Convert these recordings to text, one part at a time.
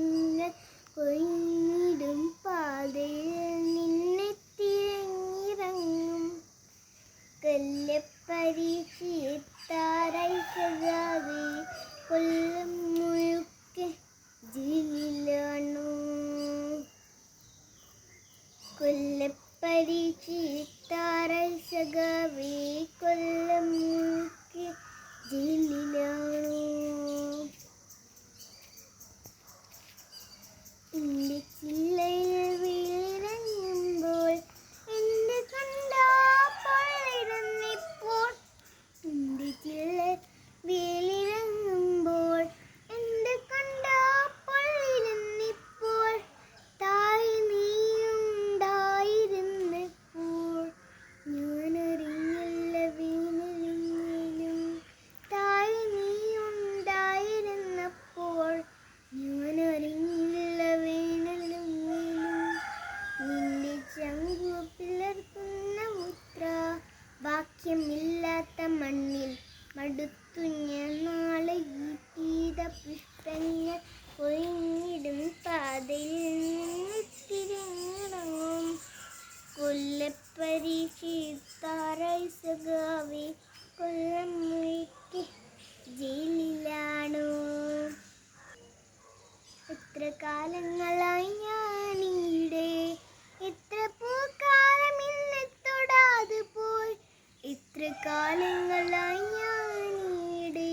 പുഷ്പങ്ങൾ കൊഴിഞ്ഞിടും പാതയിൽ നിന്നെ തിരഞ്ഞിറങ്ങും. കൊല്ലപ്പരീക്ഷയെത്താറായി സഖാവേ, കൊല്ലം മുഴുക്കെ ജയിലിലാണു. കൊല്ലപ്പരീക്ഷയെത്താറായി സഖാവേ, കൊല്ലം മുഴുക്കെ ജയിലിലാണു. എന്റെ ചില്ലയിൽ വീഴിറങ്ങുമ്പോൾ എന്റെ കണ്ടാ പൊള്ളിരുന്നിപ്പോൾ. എന്റെ ചില്ലയിൽ വീഴിറങ്ങുമ്പോൾ എന്റെ കണ്ടാ പൊള്ളിരുന്നിപ്പോൾ. തായ് നീയുണ്ടായിരുന്നപ്പോൾ ഞാനറിഞ്ഞില്ല വീണിരുന്നിലും. തായ് നീയുണ്ടായിരുന്നപ്പോൾ ഞാനറിഞ്ഞില്ല വീണിലും. നിന്റെ ചങ്കു പിളർക്കുന്ന മുദ്ര വാക്യമില്ലാത്ത മണ്ണിൽ മടുത്തു ഞാൻ നാളെ. ഈ പീത പുഷ്പങ്ങൾ കൊഴിഞ്ഞിടും പാതയിൽ നിന്ന് തിരിഞ്ഞിറങ്ങും. കൊല്ലപ്പരീക്ഷയെത്താറായി സഖാവേ, കൊല്ലം മുഴുക്കെ ജയിലിലാണു. എത്ര കാലങ്ങളായി ഞാനിവിടെ, എത്ര പൂക്കാലം ഇന്നെ തൊടാതെ പോയി. എത്ര കാലങ്ങളായി ഞാനിവിടെ,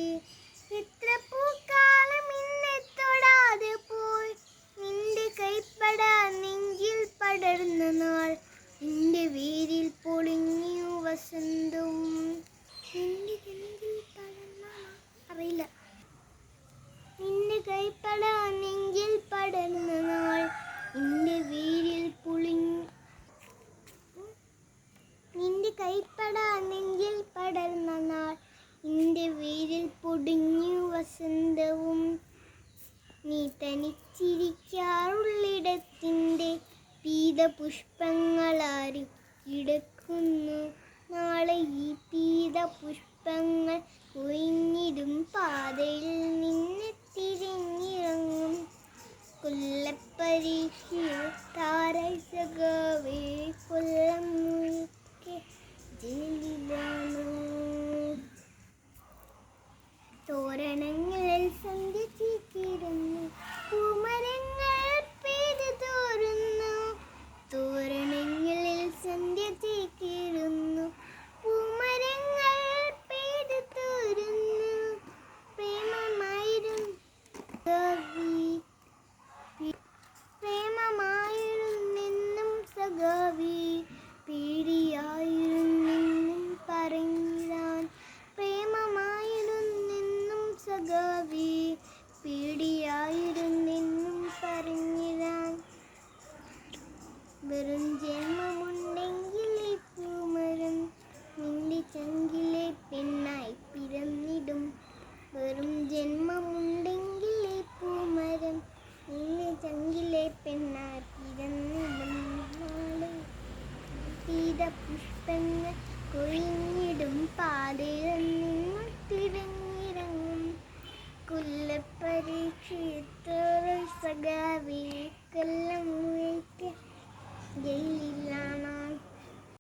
എത്ര പൂക്കാലം ഇന്നെ തൊടാതെ പോയി. നിന്റെ കൈപ്പട നെഞ്ചിൽ പടർന്ന നാൾ, നിന്റെ വേരിൽ പൊളിഞ്ഞു വസന്തവും. നിന്റെ നെഞ്ചിൽ പടർന്ന അറിയില്ല. നിന്റെ കൈപ്പട നെഞ്ചിൽ പടർന്ന നാൾ, നിന്റെ വേരിൽ പൊളിഞ്ഞു. നിന്റെ കൈപ്പട നെഞ്ചിൽ പടർന്ന നാൾ, നിന്റെ വേരിൽ പൊടിഞ്ഞു വസന്തവും. നീ തനിച്ചിരിക്കാറുള്ളിടത്തിൻ്റെ പീതപുഷ്പങ്ങളാരി കിടക്കുന്നു. നാളെ ഈ പീതപുഷ്പങ്ങൾ കൊഴിഞ്ഞിടും പാതയിൽ നിന്നെ തിരിഞ്ഞിറങ്ങും. കൊല്ലപ്പരീക്ഷയെത്താറായി സഖാവേ, കൊല്ലം മുഴുക്കെ ജയിലിലാണു. തോരണങ്ങളിൽ സന്ധ്യ ചേക്കേറുന്നു, പൂമരങ്ങൾ പെയ്തു തോരുന്നു. തോരണങ്ങളിൽ സന്ധ്യ ചേക്കേറുന്നു, പൂമരങ്ങൾ പെയ്തു തോരുന്നു. പ്രേമമായിരുന്നെന്നും സഖാവേ, പേടിയായിരുന്നെന്നും പറഞ്ഞിടാൻ. പ്രേമമായിരുന്നെന്നും സഖാവേ, പേടിയായിരുന്നെന്നും പറഞ്ഞിടാൻ. വെറും ജന്മമുണ്ടെങ്കിൽ ഈ പൂമരം നിന്റെ ചങ്കിലെ പെണ്ണായി പിറന്നിടും. വെറും ജന്മമുണ്ടെങ്കിൽ ഈ പൂമരം നിന്റെ ചങ്കിലെ പെണ്ണായി പിറന്നിടും. നാളെ പീതപുഷ്പങ്ങൾ കൊഴിഞ്ഞിടും പാതയിൽ നിന്ന് തിരിഞ്ഞിറങ്ങും. കൊല്ലപ്പരീക്ഷയെത്താറായി സഖാവേ, കൊല്ലം മുഴുക്കെ ജയിലിലാണു.